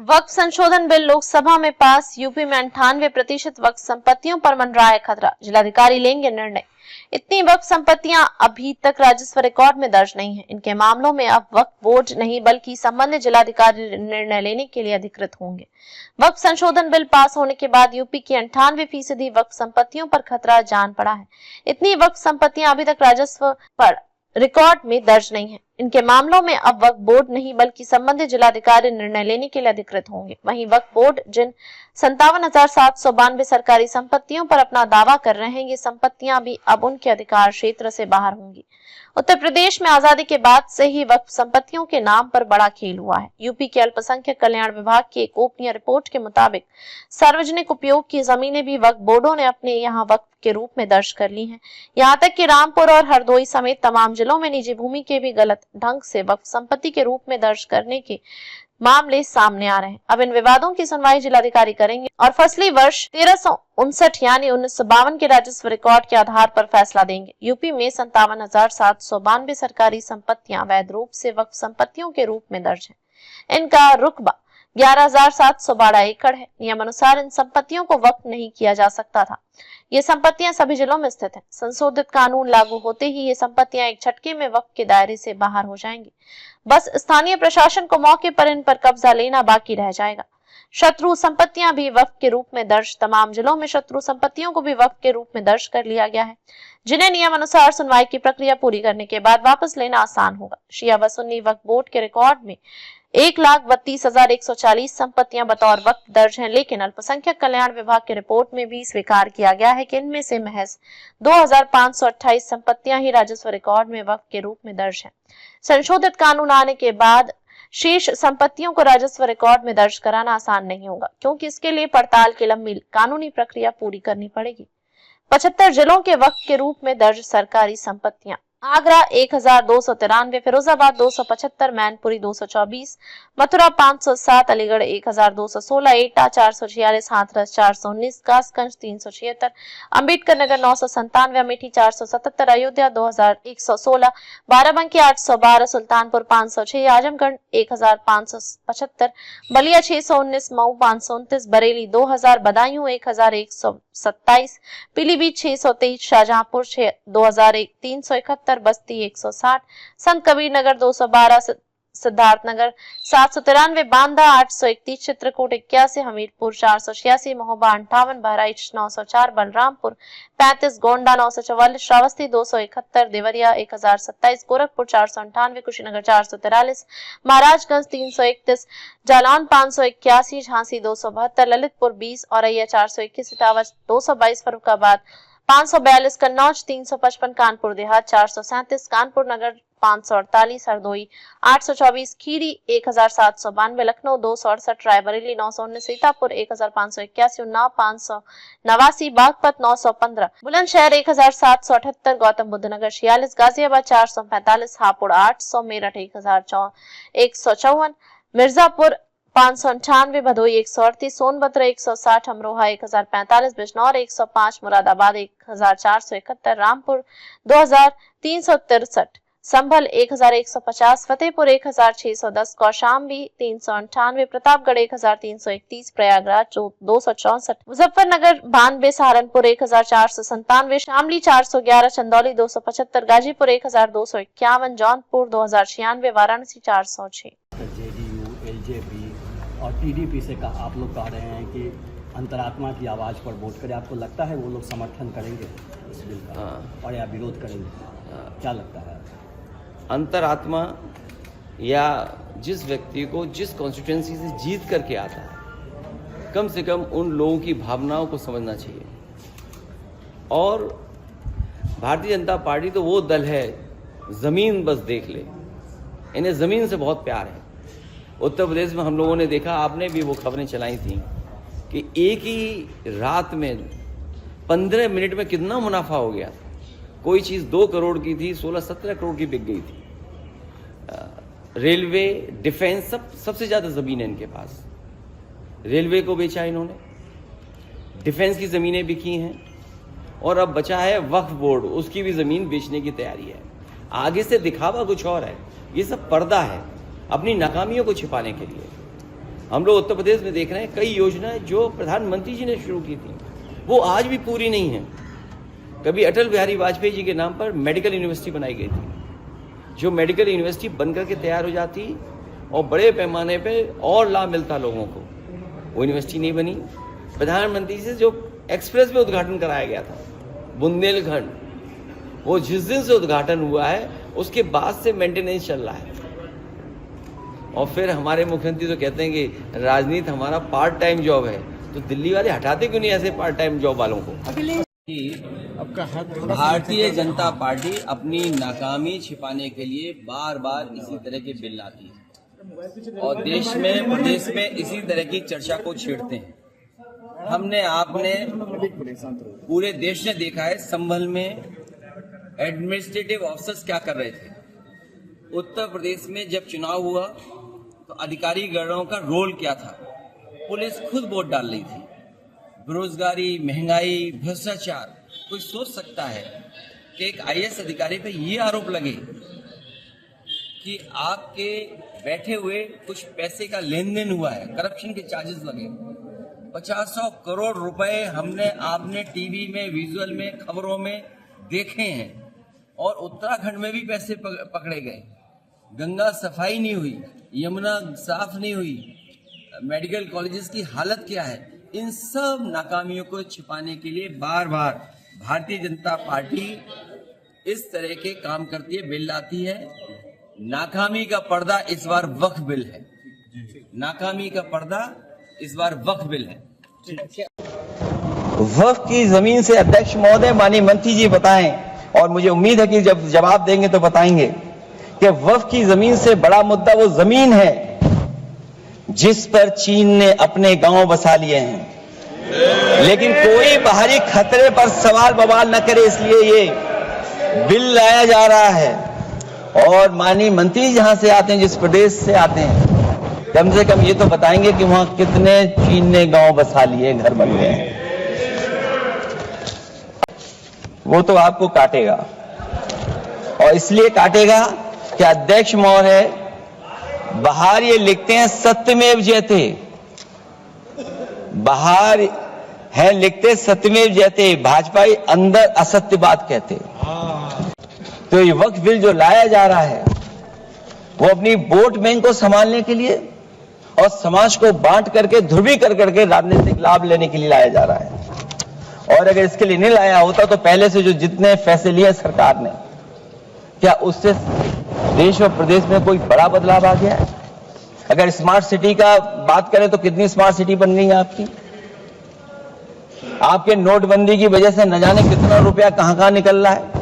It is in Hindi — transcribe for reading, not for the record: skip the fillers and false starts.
वक्फ संशोधन बिल लोकसभा में पास। यूपी में 98% वक्फ संपत्तियों पर मंडरा है खतरा। जिलाधिकारी लेंगे निर्णय। इतनी वक्फ संपत्तियां अभी तक राजस्व रिकॉर्ड में दर्ज नहीं है। इनके मामलों में अब वक्फ बोर्ड नहीं बल्कि संबंधित जिलाधिकारी निर्णय लेने के लिए अधिकृत होंगे। वक्फ संशोधन बिल पास होने के बाद यूपी की 98% वक्फ संपत्तियों पर खतरा जान पड़ा है। इतनी वक्फ संपत्तियां अभी तक राजस्व पर रिकॉर्ड में दर्ज नहीं है। इनके मामलों में अब वक्फ बोर्ड नहीं बल्कि संबंधित जिलाधिकारी निर्णय लेने के लिए अधिकृत होंगे। वहीं वक्फ बोर्ड जिन 57,792 सरकारी संपत्तियों पर अपना दावा कर रहे हैं, ये संपत्तियां भी अब उनके अधिकार क्षेत्र से बाहर होंगी। उत्तर प्रदेश में आजादी के बाद से ही वक्फ संपत्तियों के नाम पर बड़ा खेल हुआ है। यूपी के अल्पसंख्यक कल्याण विभाग की एक गोपनीय रिपोर्ट के मुताबिक सार्वजनिक उपयोग की जमीनें भी वक्फ बोर्डों ने अपने यहाँ वक्फ के रूप में दर्ज कर ली हैं। यहाँ तक कि रामपुर और हरदोई समेत तमाम जिलों में निजी भूमि के भी गलत ढंग से वक्फ संपत्ति के रूप में दर्ज करने के मामले सामने आ रहे हैं। अब इन विवादों की सुनवाई जिलाधिकारी करेंगे और फसली वर्ष 1359 यानी 1952 के राजस्व रिकॉर्ड के आधार पर फैसला देंगे। यूपी में 57,792 सरकारी संपत्तियां वैध रूप से वक्फ संपत्तियों के रूप में दर्ज है। इनका रुकबा 11,712 एकड़ है। नियमानुसार इन संपत्तियों को वक्फ नहीं किया जा सकता था। ये संपत्तियां सभी जिलों में स्थित हैं। संशोधित कानून लागू होते ही ये संपत्तियां एक झटके में वक्फ के दायरे से बाहर हो जाएंगी। बस स्थानीय प्रशासन को मौके पर इन पर कब्जा लेना बाकी रह जाएगा। शत्रु संपत्तियां भी वक्फ के रूप में दर्ज। तमाम जिलों में शत्रु संपत्तियों को भी वक्फ के रूप में दर्ज कर लिया गया है, जिन्हें नियमानुसार सुनवाई की प्रक्रिया पूरी करने के बाद वापस लेना आसान होगा। शिया व सुन्नी वक्फ बोर्ड के रिकॉर्ड में 1,32,140 संपत्तियां बतौर वक्फ दर्ज हैं, लेकिन अल्पसंख्यक कल्याण विभाग की रिपोर्ट में भी स्वीकार किया गया है कि इनमें से महज 2,528 संपत्तियां ही राजस्व रिकॉर्ड में वक्फ के रूप में दर्ज हैं। संशोधित कानून आने के बाद शेष संपत्तियों को राजस्व रिकॉर्ड में दर्ज कराना आसान नहीं होगा, क्योंकि इसके लिए पड़ताल की लंबी कानूनी प्रक्रिया पूरी करनी पड़ेगी। 75 जिलों के वक्फ के रूप में दर्ज सरकारी संपत्तियां: आगरा 1,293, फिरोजाबाद 275, मैनपुरी 224, मथुरा 507, अलीगढ़ 1,216, एटा 446, हाथरस 419, कासगंज 376, अंबेडकर नगर 997, अमेठी 477, अयोध्या 2,116, बाराबंकी 812, सुल्तानपुर 506, आजमगढ़ 1,575, बलिया 619, मऊ 529, बरेली 2,000, बदायूं 1,127, पीलीभीत 623, शाहजहांपुर 2,371, बस्ती 160, संत कबीर नगर 212, सिद्धार्थनगर 793, बांदा 831, चित्रकूट 81, हमीरपुर 486, महोबा 58, बहराइच 904, बलरामपुर 35, गोंडा 944, श्रावस्ती 271, देवरिया 1027, गोरखपुर 498, कुशीनगर 443, महाराजगंज 331, जालौन 581, झांसी 272, ललितपुर 20, औरैया 421, इटावा 222, फर्रुखाबाद 542, कन्नौज 355, कानपुर देहात 437, कानपुर नगर 548, हरदोई 824, खीरी 1,792, लखनऊ 268, रायबरेली 919, सीतापुर 1,581, उन्नाव 589, बागपत 915, बुलंदशहर 1,778, गौतम बुद्ध नगर 46, गाजियाबाद 445, हापुड़ 800, मेरठ 1,154, मिर्जापुर 598, भदोई 138, सोनभद्र 160, अमरोहा 1,045, बिजनौर 105, मुरादाबाद 1,471, रामपुर 2,363, संभल 1,150, फतेहपुर 1,610, कौशाम्बी 398, प्रतापगढ़ 1,331, प्रयागराज 264, मुजफ्फरनगर 92, सहारनपुर 1,497, शामली 411, चंदौली 275, गाजीपुर 1,251, जौनपुर 2,096, वाराणसी 406। और टीडीपी से आप लोग कह रहे हैं कि अंतरात्मा की आवाज़ पर वोट करें। आपको लगता है वो लोग समर्थन करेंगे इस बिल का और या विरोध करेंगे? क्या लगता है? अंतरात्मा या जिस व्यक्ति को जिस कॉन्स्टिट्यूएंसी से जीत करके आता है, कम से कम उन लोगों की भावनाओं को समझना चाहिए। और भारतीय जनता पार्टी तो वो दल है, ज़मीन बस देख ले, इन्हें ज़मीन से बहुत प्यार है। उत्तर प्रदेश में हम लोगों ने देखा, आपने भी वो खबरें चलाई थी कि एक ही रात में 15 मिनट में कितना मुनाफा हो गया। कोई चीज़ 2 करोड़ की थी, 16-17 करोड़ की बिक गई थी। रेलवे, डिफेंस, सबसे ज़्यादा ज़मीन है इनके पास। रेलवे को बेचा इन्होंने, डिफेंस की ज़मीनें बिकी हैं, और अब बचा है वक्फ बोर्ड, उसकी भी ज़मीन बेचने की तैयारी है। आगे से दिखावा कुछ और है, ये सब पर्दा है अपनी नाकामियों को छिपाने के लिए। हम लोग उत्तर प्रदेश में देख रहे हैं कई योजनाएं जो प्रधानमंत्री जी ने शुरू की थी वो आज भी पूरी नहीं है। कभी अटल बिहारी वाजपेयी जी के नाम पर मेडिकल यूनिवर्सिटी बनाई गई थी, जो मेडिकल यूनिवर्सिटी बनकर के तैयार हो जाती और बड़े पैमाने पे और लाभ मिलता लोगों को, वो यूनिवर्सिटी नहीं बनी। प्रधानमंत्री से जो एक्सप्रेस वे उद्घाटन कराया गया था बुंदेलखंड, वो जिस दिन से उद्घाटन हुआ है उसके बाद से मेंटेनेंस चल रहा है। और फिर हमारे मुख्यमंत्री तो कहते हैं कि राजनीति हमारा पार्ट टाइम जॉब है, तो दिल्ली वाले हटाते क्यों नहीं ऐसे पार्ट टाइम जॉब वालों को? भारतीय जनता पार्टी अपनी नाकामी छिपाने के लिए बार बार इसी तरह के बिल लाती है और देश में प्रदेश में इसी तरह की चर्चा को छेड़ते हैं। हमने आपने पूरे देश ने देखा है संभल में एडमिनिस्ट्रेटिव ऑफिसर्स क्या कर रहे थे। उत्तर प्रदेश में जब चुनाव हुआ तो अधिकारी गणों का रोल क्या था? पुलिस खुद वोट डाल रही थी। बेरोजगारी, महंगाई, भ्रष्टाचार, कोई सोच सकता है कि एक IAS अधिकारी पे ये आरोप लगे कि आपके बैठे हुए कुछ पैसे का लेन देन हुआ है, करप्शन के चार्जेस लगे। 50 करोड़ रुपए हमने आपने टीवी में, विजुअल में, खबरों में देखे हैं और उत्तराखंड में भी पैसे पकड़े गए। गंगा सफाई नहीं हुई, यमुना साफ नहीं हुई, मेडिकल कॉलेजेस की हालत क्या है? इन सब नाकामियों को छिपाने के लिए बार बार भारतीय जनता पार्टी इस तरह के काम करती है, बिल लाती है। नाकामी का पर्दा इस बार वक्फ बिल है। नाकामी का पर्दा इस बार वक्फ बिल है। वक्फ की जमीन से अध्यक्ष महोदय माननीय मंत्री जी बताएं, और मुझे उम्मीद है कि जब जवाब देंगे तो बताएंगे कि वक्फ की जमीन से बड़ा मुद्दा वो जमीन है जिस पर चीन ने अपने गांव बसा लिए हैं, लेकिन कोई बाहरी खतरे पर सवाल बवाल न करे, इसलिए ये बिल लाया जा रहा है। और माननीय मंत्री जहां से आते हैं, जिस प्रदेश से आते हैं, कम से कम ये तो बताएंगे कि वहां कितने चीन ने गांव बसा लिए, घर बन गए हैं। वो तो आपको काटेगा, और इसलिए काटेगा कि अध्यक्ष महोदय बाहर ये लिखते हैं सत्यमेव जयते, बाहर है लिखते सत्यमेव जयते, भाजपाई अंदर असत्य बात कहते। तो ये वक्फ बिल जो लाया जा रहा है वो अपनी वोट बैंक को संभालने के लिए और समाज को बांट करके, ध्रुवी कर करके राजनीतिक लाभ लेने के लिए लाया जा रहा है। और अगर इसके लिए नहीं लाया होता तो पहले से जो जितने फैसले लिए सरकार ने, क्या उससे देश और प्रदेश में कोई बड़ा बदलाव आ गया है? अगर स्मार्ट सिटी का बात करें तो कितनी स्मार्ट सिटी बन गई है आपकी? आपके नोटबंदी की वजह से न जाने कितना रुपया कहां निकल रहा है।